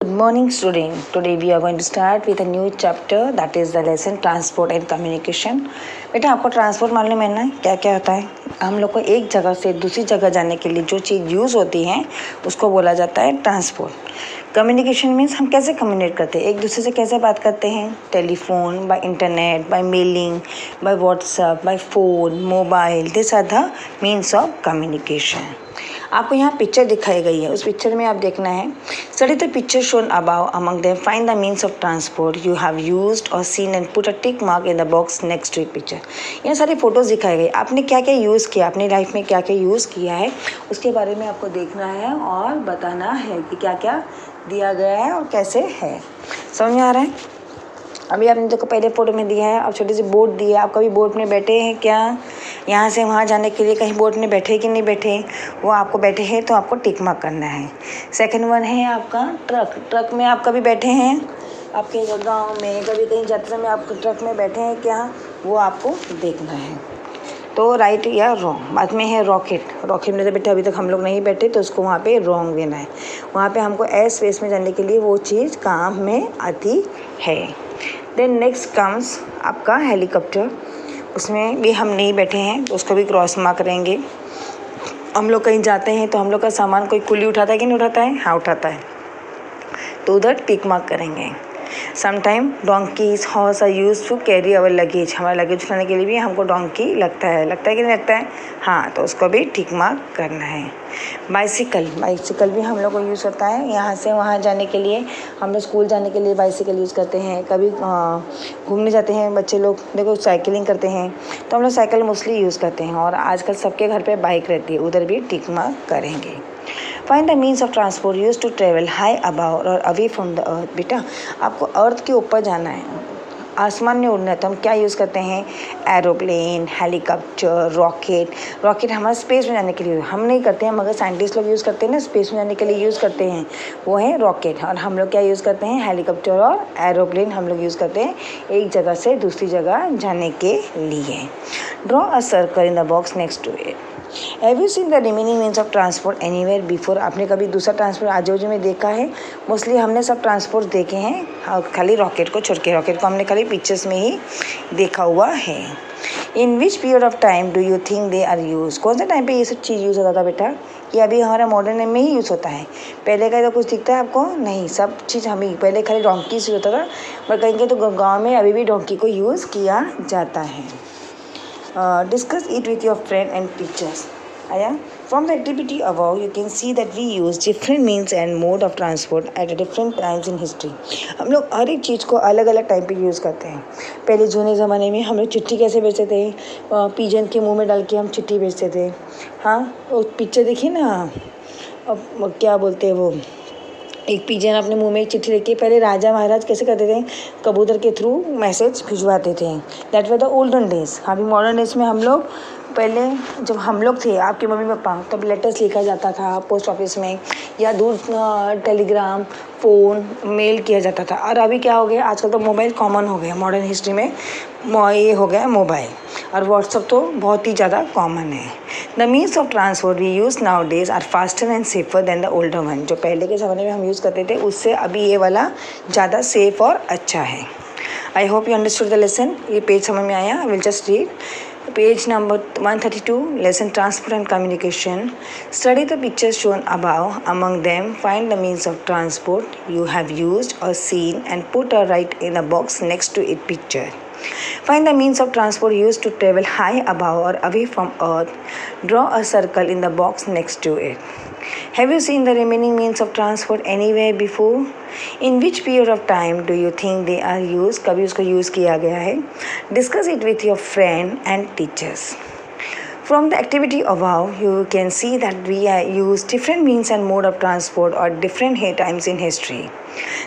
Good morning student. Today we are going to start with a new chapter that is the lesson transport and communication. बेटा आपको transport मालूम है ना क्या क्या होता है? हम लोग को एक जगह से दूसरी जगह जाने के लिए जो चीज़ यूज़ होती है उसको बोला जाता है ट्रांसपोर्ट। कम्युनिकेशन मीन्स हम कैसे कम्युनिकेट करते हैं, एक दूसरे से कैसे बात करते हैं, telephone, by internet, by mailing, by WhatsApp, by phone, mobile, this are the means of communication. आपको यहाँ पिक्चर दिखाई गई है, उस पिक्चर में आप देखना है study the picture shown above among them find the means of transport you have used or seen and put a tick mark in the box next to picture. यहाँ सारी फोटोज़ दिखाई गई, आपने क्या क्या यूज़ किया, अपनी लाइफ में क्या क्या यूज़ किया है उसके बारे में आपको देखना है और बताना है कि क्या क्या दिया गया है और कैसे है। समझ में आ रहा है? अभी आपने देखो पहले फोटो में दिया है, अब छोटी सी बोट दी है, आप कभी बोट में बैठे हैं क्या? यहाँ से वहाँ जाने के लिए कहीं बोट में बैठे कि नहीं बैठे, वो आपको बैठे हैं तो आपको टिक मार्क करना है। सेकंड वन है आपका ट्रक में आप कभी बैठे हैं, आपके गाँव में कभी कहीं यात्रा में आप ट्रक में बैठे हैं क्या, वो आपको देखना है। तो राइट या रॉन्ग। बाद में है रॉकेट में तो बेटा अभी तक हम लोग नहीं बैठे तो उसको वहाँ पे रॉन्ग देना है। वहाँ पे हमको एयर स्पेस में जाने के लिए वो चीज़ काम में आती है। देन नेक्स्ट कम्स आपका हेलीकॉप्टर, उसमें भी हम नहीं बैठे हैं तो उसको भी क्रॉस मार्क करेंगे। हम लोग कहीं जाते हैं तो हम लोग का सामान कोई कुल्ली उठाता है कि नहीं उठाता है? हाँ उठाता है, तो उधर टिक मार्क करेंगे। Sometime donkeys horse are use to carry our luggage, हमारा लगेज उठाने के लिए भी हमको डोंकी लगता है कि नहीं लगता है? हाँ, तो उसको भी टिक मार्क करना है। बाइसिकल भी हम लोग को यूज़ होता है, यहाँ से वहाँ जाने के लिए। हम लोग स्कूल जाने के लिए बाइसिकल यूज़ करते हैं, कभी घूमने जाते हैं बच्चे लोग, देखो साइकिलिंग करते हैं तो हम लोग साइकिल मोस्टली यूज़ करते हैं। और आजकल सबके घर पे बाइक रहती है, उधर भी टिक मार्क करेंगे। Find the means of transport use to travel high above और अवे फ्रॉम द अर्थ। बेटा आपको अर्थ के ऊपर जाना है, आसमान में उड़ना है तो हम क्या यूज़ करते हैं? एरोप्लेन, हेलीकॉप्टर, रॉकेट हमारा स्पेस में जाने के लिए हम नहीं करते हैं मगर साइंटिस्ट लोग यूज़ करते हैं ना, स्पेस में जाने के लिए यूज़ करते हैं, वो है रॉकेट। और हम लोग क्या यूज़ करते हैं? हेलीकॉप्टर और एरोप्लेन हम लोग यूज़ करते हैं एक जगह से दूसरी जगह जाने के लिए। Draw a circle in the box next to it. Have you seen the remaining means of transport anywhere before? आपने कभी दूसरा ट्रांसपोर्ट आजू बाजू में देखा है? मोस्टली हमने सब ट्रांसपोर्ट देखे हैं, खाली रॉकेट को छोड़ के। रॉकेट को हमने खाली पिक्चर्स में ही देखा हुआ है। In which period of time do you think they are use? कौन सा टाइम पे ये सब चीज़ यूज़ होता था बेटा? ये अभी हमारा मॉडर्न में ही यूज़ होता है, पहले का तो कुछ दिखता है आपको? नहीं, सब चीज़ हमें पहले खाली डोंकी से होता था, पर कहीं तो गाँव में अभी भी डोंकी को यूज़ किया जाता है। Discuss it with your friend and teachers. Aya, from the activity above, you can see that we use different means and mode of transport at different times in history. हम लोग हर एक चीज़ को अलग अलग टाइम पे यूज़ करते हैं। पहले जूने ज़माने में हम लोग चिट्ठी कैसे भेजते थे? पिजन के मुंह में डाल के हम चिट्ठी भेजते थे। हाँ, वो पिक्चर देखिए ना, अब क्या बोलते हैं वो, एक पिजन अपने मुंह में एक चिट्ठी लेके, पहले राजा महाराज कैसे करते थे? कबूतर के थ्रू मैसेज भिजवाते थे। That were the olden days. अभी मॉडर्न डेज में हम लोग, पहले जब हम लोग थे, आपके मम्मी पापा, तब लेटर्स लिखा जाता था पोस्ट ऑफिस में, या दूर टेलीग्राम, फ़ोन, मेल किया जाता था। और अभी क्या हो गया, आजकल तो मोबाइल कॉमन हो गया, मॉडर्न हिस्ट्री में ये हो गया मोबाइल, और व्हाट्सअप तो बहुत ही ज़्यादा कॉमन है। The means of transport we use nowadays are faster and safer than the older one. जो पहले के ज़माने में हम यूज़ करते थे उससे अभी ये वाला ज़्यादा सेफ और अच्छा है। I hope you understood the lesson. ये पेज समझ में आया? I will just read page number 132, lesson transport and communication. Study the pictures shown above. Among them, find the means of transport you have used or seen and put a right in a box next to it picture. Find the means of transport used to travel high above or away from earth. Draw a circle in the box next to it. Have you seen the remaining means of transport anywhere before? In which period of time do you think they are used? कभी उसको use किया गया है? Discuss it with your friend and teachers. From the activity above, you can see that we use different means and mode of transport or different times in history.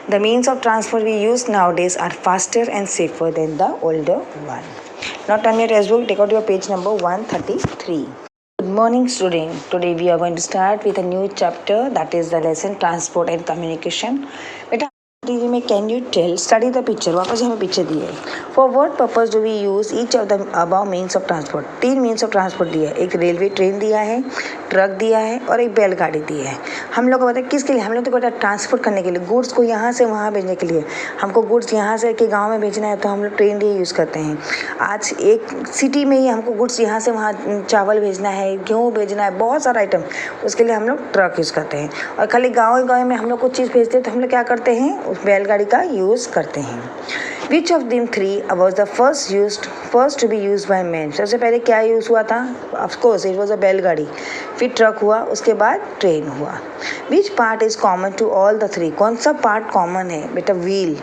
The means of transport we use nowadays are faster and safer than the older one. Now turn your textbook, take out your page number 133. Good morning student. Today we are going to start with a new chapter that is the lesson transport and communication. बेटा activity में can you tell study the picture, वापस हमें picture दी है। For what purpose do we use each of the above means of transport, 3 means of transport दिया है, एक railway train दिया है, ट्रक दिया है और एक बैलगाड़ी दी है। हम लोग को बताए किसके लिए, हम लोग तो पता ट्रांसपोर्ट करने के लिए, गुड्स को यहाँ से वहाँ भेजने के लिए। हमको गुड्स यहाँ से के गाँव में भेजना है तो हम लोग ट्रेन लिए यूज़ करते हैं। आज एक सिटी में ही हमको गुड्स यहाँ से वहाँ चावल भेजना है, गेहूँ भेजना है, बहुत सारा आइटम, उसके लिए हम लोग ट्रक यूज़ करते हैं। और खाली गाँव में हम लोग कुछ चीज़ भेजते हैं तो हम लोग क्या करते हैं, उस बैलगाड़ी का यूज़ करते हैं। Which of them three was the first to be used by men? सबसे पहले क्या यूज़ हुआ था? Of course it was a बैलगाड़ी, फिर ट्रक हुआ, उसके बाद ट्रेन हुआ। Which part is common to all the three? कौन सा पार्ट कॉमन है बेटा? व्हील।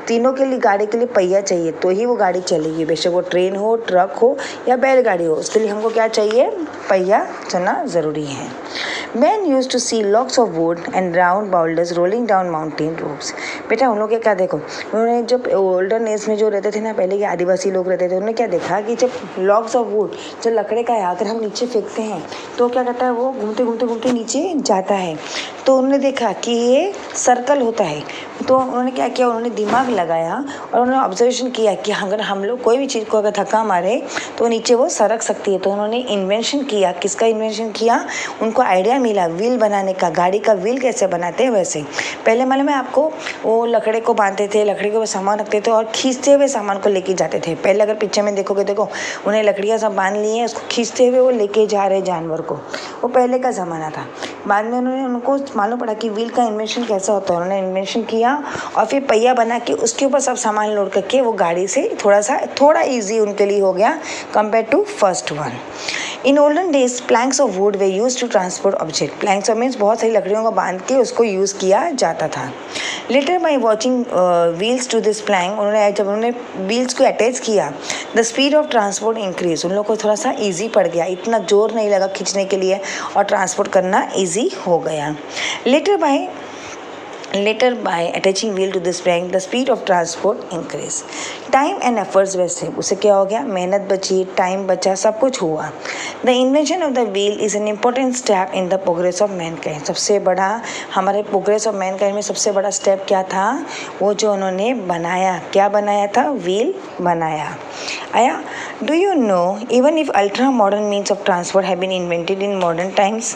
तीनों के लिए गाड़ी के लिए पहिया चाहिए तो ही वो गाड़ी चलेगी, बेशक वो ट्रेन हो, ट्रक हो या बैलगाड़ी हो, उसके लिए हमको क्या चाहिए? पहिया चलना ज़रूरी है। Men used to see logs of wood and round boulders rolling down mountain roads. बेटा उन लोग क्या देखो, उन्होंने जब ओल्डन एज में जो रहते थे ना, पहले के आदिवासी लोग रहते थे, उन्होंने क्या देखा कि जब लॉग्स ऑफ वुड, जो लकड़े का है, अगर हम नीचे फेंकते हैं तो क्या करता है, वो घूमते घूमते घूमते नीचे जाता है। तो उन्होंने देखा कि ये सर्कल होता है, तो उन्होंने क्या किया, उन्होंने दिमाग लगाया और उन्होंने ऑब्जर्वेशन किया कि अगर हम लोग कोई भी चीज़ को अगर धक्का मारे तो नीचे वो सरक सकती है। तो उन्होंने इन्वेंशन किया, किसका इन्वेंशन किया? उनको आइडिया मिला व्हील बनाने का। गाड़ी का व्हील कैसे बनाते हैं वैसे। पहले मालूम है आपको, वो लकड़े को बांधते थे, लकड़ी को सामान रखते थे और खींचते हुए सामान को लेके जाते थे। पहले अगर पिक्चर में देखोगे, देखो उन्हें लकड़ियाँ सब बांध ली हैं, उसको खींचते हुए वो लेके जा रहे जानवर को। वो पहले का ज़माना था। बाद में उन्होंने उनको मालूम पड़ा कि व्हील का इन्वेंशन कैसा होता है, उन्होंने इन्वेंशन किया और फिर पहिया बना के उसके ऊपर सब सामान लोड करके वो गाड़ी से थोड़ा ईजी उनके लिए हो गया compare to first one. In olden days planks of wood we use to transport object. Planks of means बहुत सारी लकड़ियों को बांध के उसको यूज़ किया जाता था। Later by watching wheels to this plank, जब उन्होंने व्हील्स को अटैच किया, the speed of transport increase. उन लोग को थोड़ा सा ईजी पड़ गया, इतना जोर नहीं लगा खींचने के लिए और ट्रांसपोर्ट करना ईजी हो गया। Later by attaching wheel to this plank, the speed of transport increased. Time and efforts were saved. उससे क्या हो गया? मेहनत बची, टाइम बचा, सब कुछ हुआ। The invention of the wheel is an important step in the progress of mankind. सबसे बड़ा हमारे progress of mankind में सबसे बड़ा स्टेप क्या था? वो जो उन्होंने बनाया, क्या बनाया था? व्हील बनाया। आया? Do you know even if ultra modern means of transport have been invented in modern times,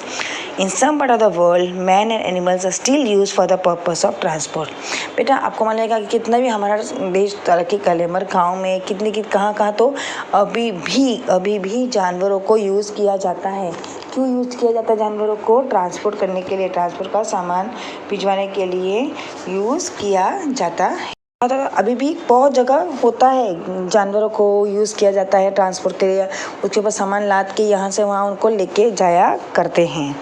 in some part of the world man and animals are still used for the purpose of transport. बेटा आपको मान लेगा कि कितना भी हमारा देश तरक्की कर ले, मगर गाँव में कितनी कहाँ तो अभी भी जानवरों को यूज़ किया जाता है। क्यों यूज़ किया जाता है जानवरों को? ट्रांसपोर्ट करने के लिए, ट्रांसपोर्ट का सामान भिजवाने के लिए यूज़ किया जाता है। अभी भी बहुत जगह होता है, जानवरों को यूज़ किया जाता है ट्रांसपोर्ट के लिए, उसके ऊपर सामान लाद के यहाँ से वहाँ उनको लेके जाया करते हैं।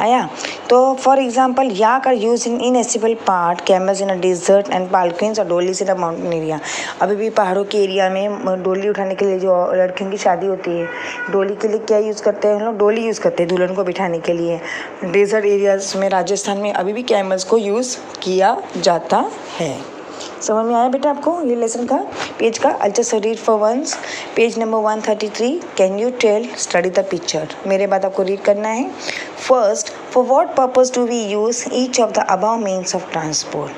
आया? तो for example yak are use in inaccessible part, camels in a desert and पालकिन्स और डोलीज इन अ माउंटेन एरिया। अभी भी पहाड़ों के एरिया में डोली उठाने के लिए, जो लड़कियों की शादी होती है, डोली के लिए क्या यूज़ करते हैं हम लोग? डोली यूज़ करते हैं दुल्हन को बिठाने के लिए। डेजर्ट एरियाज में, राजस्थान में अभी भी कैमल्स को यूज़ किया जाता है। समझ में आया बेटा आपको ये लेसन का पेज का? I just read for once page number 133। Can you tell study the picture. मेरे बाद आपको रीड करना है। First, for what purpose do we use each of the above means of transport.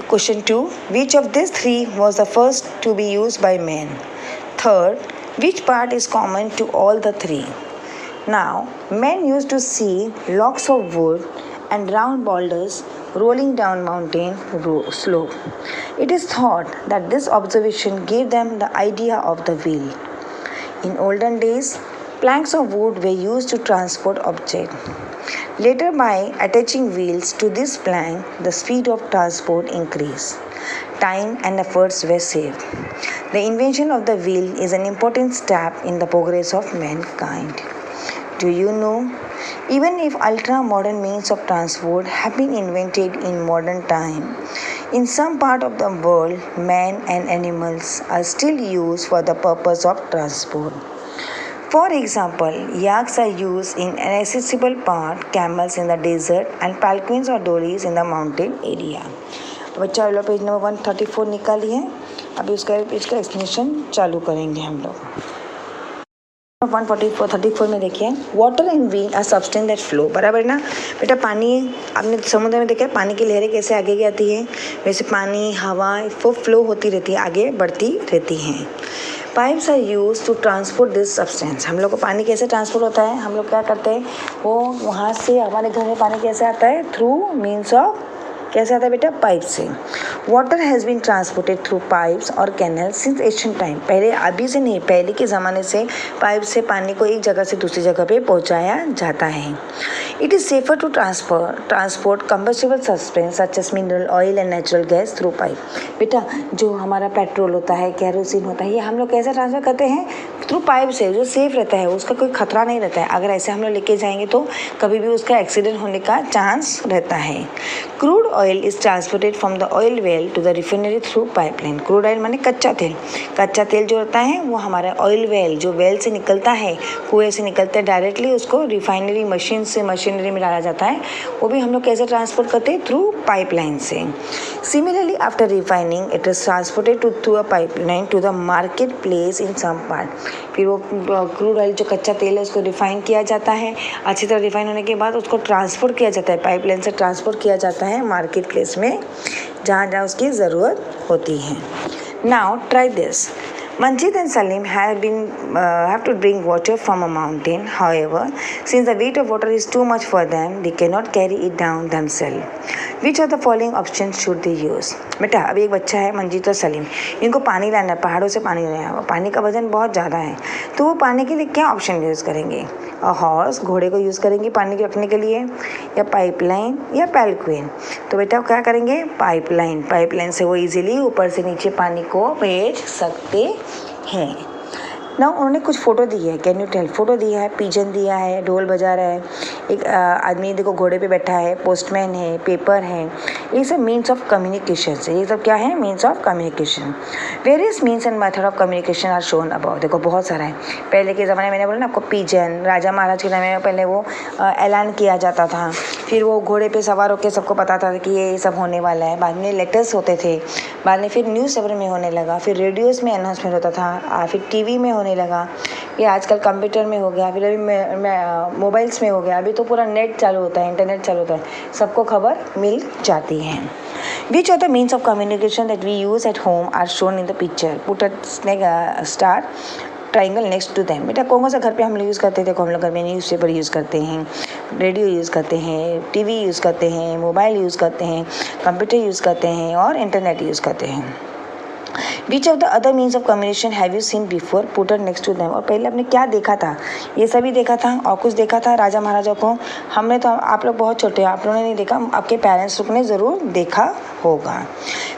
Question 2, which of this 3 was the first to be used by men? Third, which part is common to all the 3? Now, men used to see logs of wood and round boulders rolling down mountain slope. It is thought that this observation gave them the idea of the wheel. In olden days, planks of wood were used to transport objects. Later, by attaching wheels to this plank, the speed of transport increased. Time and efforts were saved. The invention of the wheel is an important step in the progress of mankind. Do you know? Even if ultra-modern means of transport have been invented in modern time, in some part of the world, man and animals are still used for the purpose of transport. For example, yaks are used in inaccessible part, camels in the desert, and palanquins or dollies in the mountain area. बच्चा वाला page number 134 निकालिए। अभी उसका page का explanation चालू करेंगे हम लोग। 144 में देखिए, water and wind are substance that flow, बराबर ना बेटा। पानी आपने समुद्र में देखा, पानी की लहरें कैसे आगे आती है, वैसे पानी हवा वो फ्लो होती रहती है, आगे बढ़ती रहती हैं। Pipes are use to transport this substance. हम लोग को पानी कैसे ट्रांसपोर्ट होता है, हम लोग क्या करते हैं, वो वहाँ से हमारे घर में पानी कैसे आता है, थ्रू मीन्स ऑफ, कैसे आता है बेटा, पाइप से। Water has been transported through pipes और कैनल सिंस एशियंट टाइम। पहले अभी से नहीं, पहले के ज़माने से पाइप से पानी को एक जगह से दूसरी जगह पे पहुंचाया जाता है। It is safer to transport combustible substance such as mineral oil and natural gas through pipe. बेटा जो हमारा पेट्रोल होता है, कैरोसिन होता है, ये हम लोग कैसे ट्रांसफर करते हैं, थ्रू पाइप से, जो सेफ रहता है, उसका कोई खतरा नहीं रहता है। अगर ऐसे हम लोग लेके जाएंगे तो कभी भी उसका एक्सीडेंट होने का चांस रहता है। Crude oil is transported from the oil well to the refinery through pipeline. Crude oil माने कच्चा तेल। कच्चा तेल जो होता है वो हमारा ऑयल वेल, जो वेल से निकलता है, कुएं से निकलता है, डायरेक्टली उसको रिफाइनरी मशीन से मशीनरी में डाला जाता है। वो भी हम लोग कैसे ट्रांसपोर्ट करते हैं, थ्रू पाइपलाइन से। Similarly after refining it is transported through a pipeline to the market place in some part. फिर वो क्रूड ऑयल जो कच्चा तेल है उसको रिफाइन किया जाता है, अच्छी तरह रिफाइन होने के बाद उसको ट्रांसपोर्ट किया जाता है, पाइपलाइन से ट्रांसपोर्ट किया जाता है मार्केट प्लेस में, जहाँ जहाँ उसकी ज़रूरत होती है। Now try this. Manjit and Salim have to bring water from a mountain. However, since the weight of water is too much for them, they cannot carry it down themselves. Which of the following options should they use? बेटा अभी एक बच्चा है, मंजीत और सलीम, इनको पानी लाना है, पहाड़ों से पानी लाना है, पानी का वजन बहुत ज़्यादा है, तो वो पानी के लिए क्या ऑप्शन यूज़ करेंगे? हॉर्स, घोड़े को यूज़ करेंगे पानी रखने के लिए, या पाइपलाइन, या पैलक्वेन? तो बेटा क्या करेंगे, पाइपलाइन। पाइपलाइन से वो इजीली ऊपर से नीचे पानी को भेज सकते हैं। ना उन्होंने कुछ फ़ोटो दी है, कैन यू टेल? फोटो दिया है, पिजन दिया है, ढोल बजा रहा है, एक आदमी देखो घोड़े पे बैठा है, पोस्टमैन है, पेपर है, ये सब मीन्स ऑफ कम्युनिकेशन से, ये सब क्या है, means of communication. Various means and method of communication are shown about. देखो बहुत सारा है। पहले के ज़माने में मैंने बोला ना आपको, पिजन, राजा महाराज के समय में पहले वो ऐलान किया जाता था, फिर वो घोड़े पे सवार होकर सबको पता था कि ये सब होने वाला है। बाद में लेटर्स होते थे, बाद में फिर न्यूज़पेपर में होने लगा, फिर रेडियोज़ में अनाउंसमेंट होता था, फिर टीवी में होने लगा, ये आजकल कंप्यूटर में हो गया, फिर अभी मोबाइल्स में हो गया, अभी तो पूरा नेट चालू होता है, इंटरनेट चालू होता है, सबको खबर मिल जाती है। Which are the means of communication that we use at home are shown in the picture? Put a star triangle next to them. बेटा कौन सा घर पे हम लोग यूज़ करते थे? देखो हम लोग घर में न्यूज़पेपर यूज़ करते हैं, रेडियो यूज़ करते हैं, टीवी यूज़ करते हैं, मोबाइल यूज़ करते हैं, कंप्यूटर यूज़ करते हैं और इंटरनेट यूज़ करते हैं। Which of the other means of communication have you seen before? Put it next to them. और पहले आपने क्या देखा था? ये सभी देखा था और कुछ देखा था राजा महाराजा को। हमने तो, आप लोग बहुत छोटे हैं, आप लोगों ने नहीं देखा, आपके पेरेंट्स लोग ने ज़रूर देखा होगा।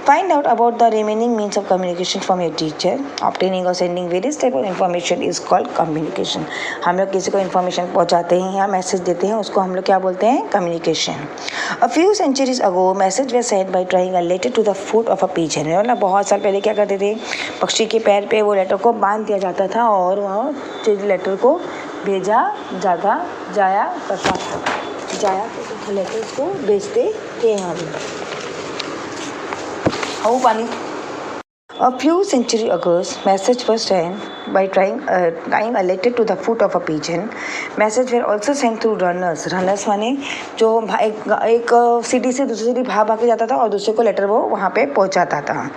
Find out about the remaining means of communication from your teacher. Obtaining or sending various type of information is called communication. हम लोग किसी को information पहुँचाते हैं या मैसेज देते हैं, उसको हम लोग क्या बोलते हैं? communication. A few centuries ago, message were sent by tying a letter to the foot of a pigeon. ना बहुत साल पहले क्या करते थे, पक्षी के पैर पे वो लेटर को बांध दिया जाता था और वहाँ लेटर को भेजा जाया लेटर को भेजते थे हम। पानी। A few centuries ago, message was sent by tying a letter to the foot of a pigeon. Message were also sent through runners. Runners माने जो एक सिटी से दूसरी सिटी भाग के जाता था और दूसरे को लेटर वो वहाँ पे पहुँचाता था।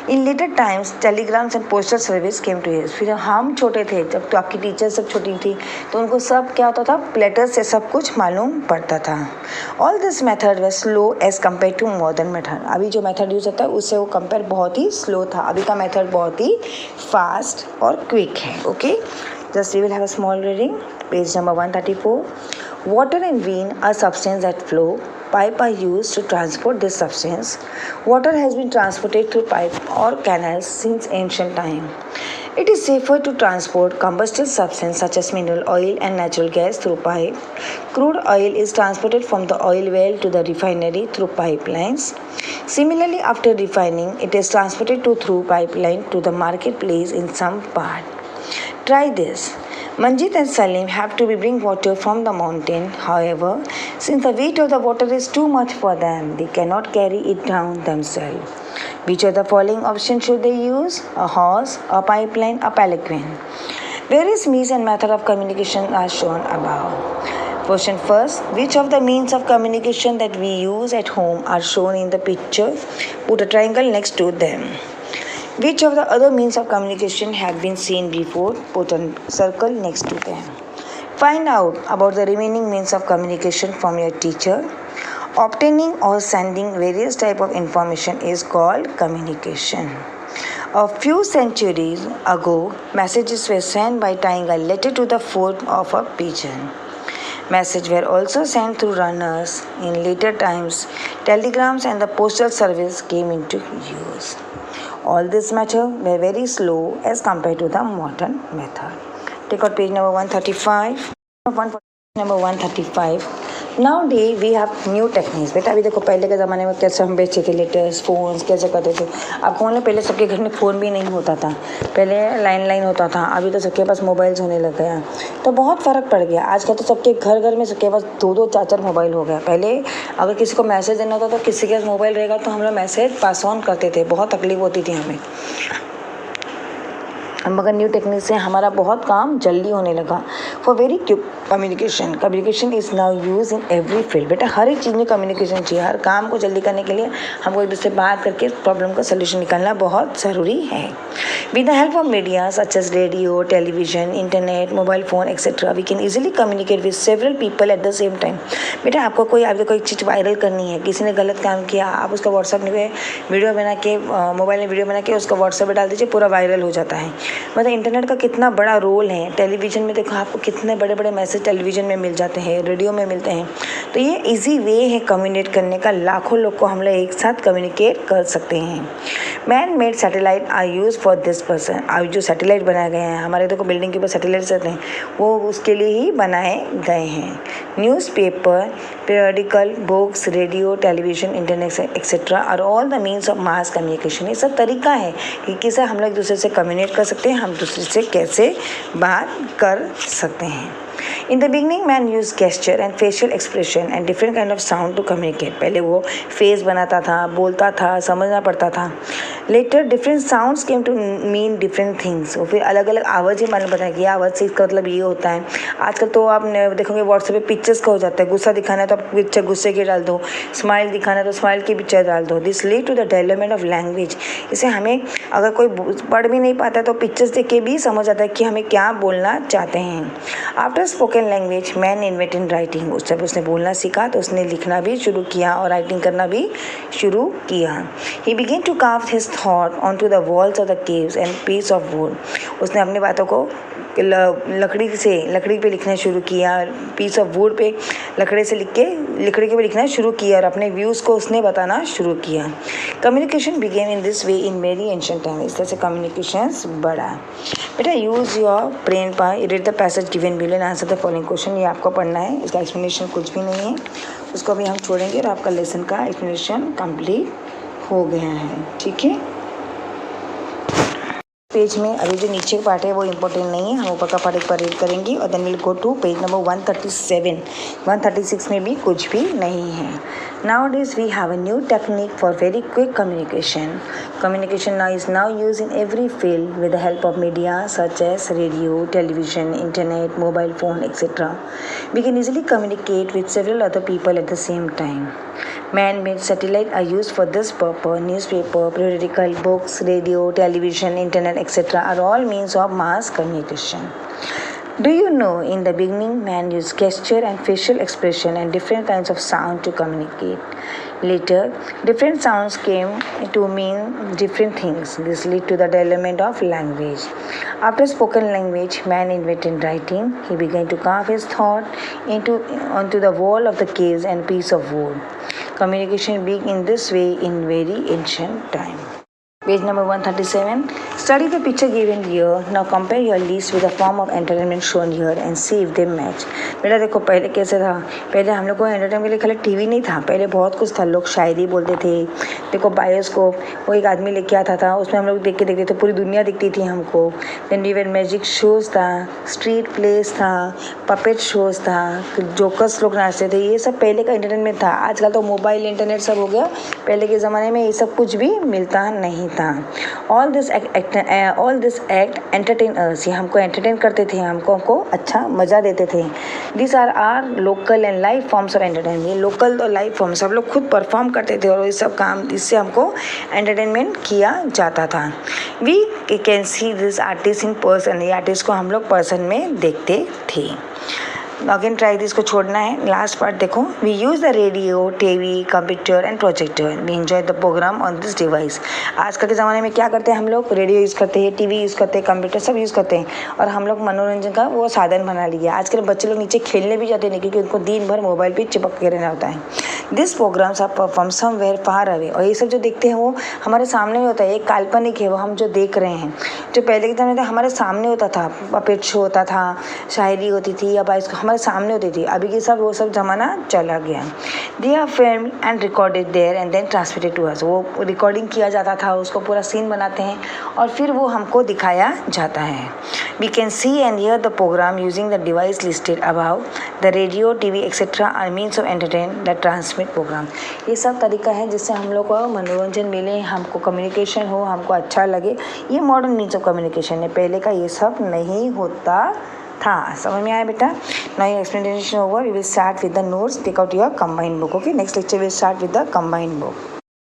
In later times, telegrams and postal service came to us. फिर हम छोटे थे जब, तो आपकी टीचर सब छोटी थी, तो उनको सब क्या होता था, लेटर से सब कुछ मालूम पड़ता था। All this method was slow as compared to modern method. अभी जो मेथड यूज़ होता है उससे वो कंपेयर बहुत ही स्लो था, अभी का मेथड बहुत ही फास्ट और क्विक है। Okay, just we will have a small reading, page number 134. Water and wind are substances that flow. Pipe are used to transport this substance. Water has been transported through pipe or canals since ancient time. It is safer to transport combustible substances such as mineral oil and natural gas through pipe. Crude oil is transported from the oil well to the refinery through pipelines. Similarly, after refining, it is transported through pipeline to the marketplace in some part. Try this. Manjit and Salim have to bring water from the mountain. However, since the weight of the water is too much for them, they cannot carry it down themselves. Which of the following options should they use? A horse, a pipeline, a palanquin? Various means and method of communication are shown above. Question first, which of the means of communication that we use at home are shown in the picture? Put a triangle next to them. Which of the other means of communication have been seen before? Put a circle next to them. Find out about the remaining means of communication from your teacher. Obtaining or sending various type of information is called communication. A few centuries ago, messages were sent by tying a letter to the foot of a pigeon. Messages were also sent through runners. In later times, telegrams and the postal service came into use. All these methods were very slow as compared to the modern method. Take out page number 135. Number 135. Nowadays we have new techniques. बेटा अभी देखो पहले के ज़माने में कैसे हम बेचते थे लेटर्स फ़ोन्स कैसे करते थे. अब फ़ोन में पहले सबके घर में फ़ोन भी नहीं होता था. पहले लैंडलाइन होता था. अभी तो सबके पास मोबाइल्स होने लग गया. तो बहुत फ़र्क पड़ गया. आजकल तो सबके घर घर में सबके पास 2-2 4-4 मोबाइल हो गया. पहले अगर किसी को मैसेज देना होता तो किसी के पास मोबाइल रहेगा तो हम लोग मैसेज पास ऑन करते थे. बहुत तकलीफ होती थी हमें. मगर न्यू टेक्निक से हमारा बहुत काम जल्दी होने लगा. For very quick communication is now use in every field. बेटा हर एक चीज़ में कम्युनिकेशन चाहिए. हर काम को जल्दी करने के लिए हमको एक दूसरे से बात करके प्रॉब्लम का सोल्यूशन निकालना बहुत ज़रूरी है. With the help of media such as radio, television, internet, mobile phone etcetera we can easily communicate with several people at the same time. बेटा आपको कोई चीज़ वायरल करनी है, किसी ने गलत काम किया, आप उसका व्हाट्सएप में वीडियो बना के मोबाइल में वीडियो बना के उसका व्हाट्सएप पर डाल दीजिए, पूरा वायरल हो जाता है. मतलब इंटरनेट का कितना बड़ा रोल है. टेलीविज़न में देखो आपको कितने बड़े बड़े मैसेज टेलीविज़न में मिल जाते हैं, रेडियो में मिलते हैं. तो ये इजी वे है कम्युनिकेट करने का. लाखों लोग को हम लोग एक साथ कम्युनिकेट कर सकते हैं. Man made satellite are use for this person. अब जो सैटेलाइट बनाए गए हैं हमारे देखो बिल्डिंग के ऊपर सैटेलाइट्स रहते हैं, वो उसके लिए ही बनाए गए हैं. Newspaper, periodical, books, radio, television, internet etcetera are all the means of mass communication. ये सब तरीका है कि कैसे हम लोग एक दूसरे से कम्युनिकेट कर सकते हैं, हम दूसरे से कैसे बात कर सकते हैं. In the beginning, man used gesture and facial expression and different kind of sound to communicate. पहले वो फेस बनाता था, बोलता था, समझना पड़ता था. Later, different sounds came to mean different things. वो फिर अलग अलग आवाज़ ही मालूम पड़ता है कि ये आवाज़ से इसका मतलब ये होता है. आजकल तो आप देखोगे व्हाट्सएप पे पिक्चर्स का हो जाता है. गुस्सा दिखाना है तो आप पिक्चर गुस्से की डाल दो, स्माइल दिखाना है तो स्माइल की पिक्चर डाल दो. This lead to the development of language. इसे हमें अगर कोई पढ़ भी नहीं पाता है तो पिक्चर्स देख के भी समझ आता है कि हमें क्या बोलना चाहते हैं. After spoken language man invented writing. उस जब उसने बोलना सीखा तो उसने लिखना भी शुरू किया और राइटिंग करना भी शुरू किया. He begin to carve his thought on to the walls of the caves and piece of wood. उसने अपनी बातों को लकड़ी पे लिखना शुरू किया. पीस ऑफ वुड पे लकड़ी के पे लिखना शुरू किया और अपने व्यूज़ को उसने बताना शुरू किया. Communication begin in this way in very ancient time. इस तरह से कम्युनिकेशंस बढ़ा. बेटा use your brain power, read the passage given below and answer the following question. ये आपको पढ़ना है, इसका एक्सप्लेनेशन कुछ भी नहीं है, उसको भी हम छोड़ेंगे और आपका लेसन का एक्सप्लेनेशन कंप्लीट हो गया है. ठीक है. पेज में अभी जो नीचे का पार्ट है वो इम्पोर्टेंट नहीं है, हम ऊपर का पार्ट एक बार रीड करेंगे और then will go to page number 137. 136 में भी कुछ भी नहीं है. Nowadays we have a new technique for very quick communication. Communication now is now used in every field with the help of media such as radio, television, internet, mobile phone, etc. We can easily communicate with several other people at the same time. Man-made satellites are used for this purpose. Newspaper, periodical, books, radio, television, internet, etc. are all means of mass communication. Do you know, in the beginning, man used gesture and facial expression and different kinds of sound to communicate. Later, different sounds came to mean different things. This led to the development of language. After spoken language, man invented writing. He began to carve his thought onto the wall of the caves and piece of wood. Communication began in this way in very ancient time. Page number 137. Study the picture given here. Now compare your list with the form of entertainment shown here and see if they match. बेटा देखो पहले कैसे था. पहले हम लोग को entertainment के लिए खाली टीवी नहीं था, पहले बहुत कुछ था. लोग शायरी बोलते थे. देखो बायोस्कोप, वो एक आदमी लेके आता था, उसमें हम लोग देख के देखते थे, पूरी दुनिया दिखती थी हमको. देन इवन मैजिक शोज़ था, स्ट्रीट प्लेस था, पपेट शोज़ था, जोकर्स लोग नाचते थे. ये सब पहले का एंटरटेनमेंट था. आजकल तो मोबाइल इंटरनेट सब हो गया. पहले के ज़माने में ये सब कुछ भी मिलता नहीं था. All this all this act entertain us, ये हमको एंटरटेन करते थे, हमको अच्छा मज़ा देते थे. This are local and live forms of entertainment. ये लोकल और लाइव फॉर्म्स सब लोग खुद परफॉर्म करते थे और ये सब काम इससे हमको एंटरटेनमेंट किया जाता था. We can see this artist in person, ये आर्टिस्ट को हम लोग पर्सन में देखते थे. अगेन ट्राई दिस को छोड़ना है. लास्ट पार्ट देखो. We use the radio, TV, computer and projector. We enjoy the program on this device. आजकल के ज़माने में क्या करते हैं हम लोग? रेडियो यूज़ करते हैं, टीवी यूज़ करते हैं, कंप्यूटर सब यूज़ करते हैं और हम लोग मनोरंजन का वो साधन बना लिया. आजकल बच्चे लोग नीचे खेलने भी जाते हैं क्योंकि उनको दिन भर मोबाइल पर चिपक के रहना होता है. This programs are perform somewhere far away. और ये सब जो देखते हैं वो हमारे सामने में होता है. एक काल्पनिक है वो हम जो देख रहे हैं. जो पहले के ज़माने में हमारे सामने होता था, पपेट शो होता था, शायरी होती थी या बाइस हमारे सामने होती थी. अभी के सब वो सब ज़माना चला गया. They are film and recorded there and then transmitted to us. वो रिकॉर्डिंग किया जाता था, उसको पूरा सीन बनाते हैं और फिर वो हमको दिखाया जाता है. We can see and hear the program using the device listed above. The radio, TV etcetera are means of entertain the transmit program. ये सब तरीका है जिससे हम लोग को मनोरंजन मिले, हमको कम्युनिकेशन हो, हमको अच्छा लगे. ये मॉडर्न मीन्स ऑफ कम्युनिकेशन है. पहले का ये सब नहीं होता था. समझ में आया बेटा? Now your explanation over. We will start with the notes. Take out your combined book. Okay, next lecture will start with the combined book.